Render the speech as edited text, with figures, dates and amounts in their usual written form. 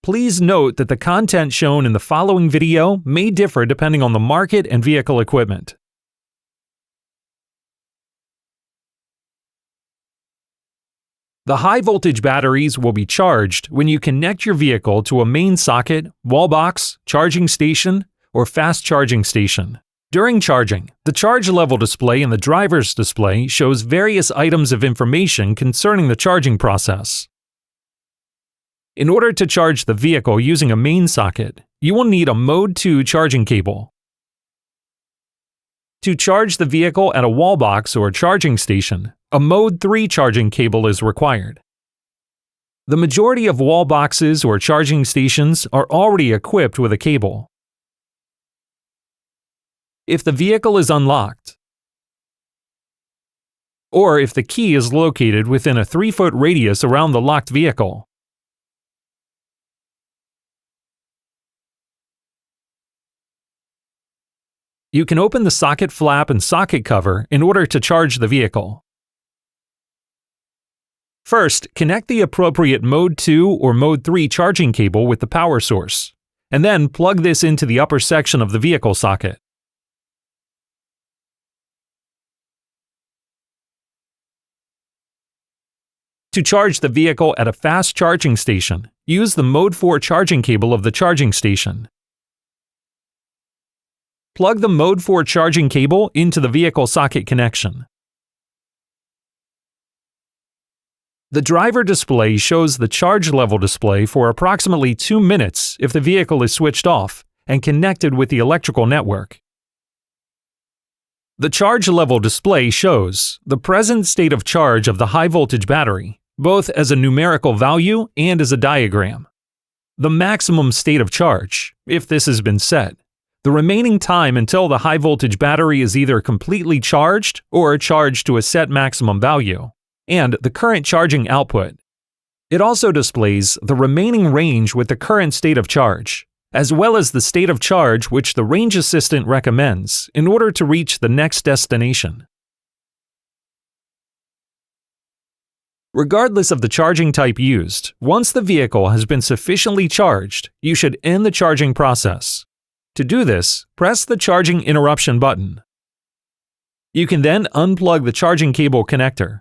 Please note that the content shown in the following video may differ depending on the market and vehicle equipment. The high-voltage batteries will be charged when you connect your vehicle to a main socket, wall box, charging station, or fast charging station. During charging, the charge level display in the driver's display shows various items of information concerning the charging process. In order to charge the vehicle using a main socket, you will need a Mode 2 charging cable. To charge the vehicle at a wall box or charging station, a Mode 3 charging cable is required. The majority of wall boxes or charging stations are already equipped with a cable. If the vehicle is unlocked, or if the key is located within a 3-foot radius around the locked vehicle, you can open the socket flap and socket cover in order to charge the vehicle. First, connect the appropriate Mode 2 or Mode 3 charging cable with the power source, and then plug this into the upper section of the vehicle socket. To charge the vehicle at a fast charging station, use the Mode 4 charging cable of the charging station. Plug the Mode 4 charging cable into the vehicle socket connection. The driver display shows the charge level display for approximately 2 minutes if the vehicle is switched off and connected with the electrical network. The charge level display shows the present state of charge of the high-voltage battery, both as a numerical value and as a diagram. The maximum state of charge, if this has been set, the remaining time until the high-voltage battery is either completely charged or charged to a set maximum value, and the current charging output. It also displays the remaining range with the current state of charge, as well as the state of charge which the range assistant recommends in order to reach the next destination. Regardless of the charging type used, once the vehicle has been sufficiently charged, you should end the charging process. To do this, press the charging interruption button. You can then unplug the charging cable connector.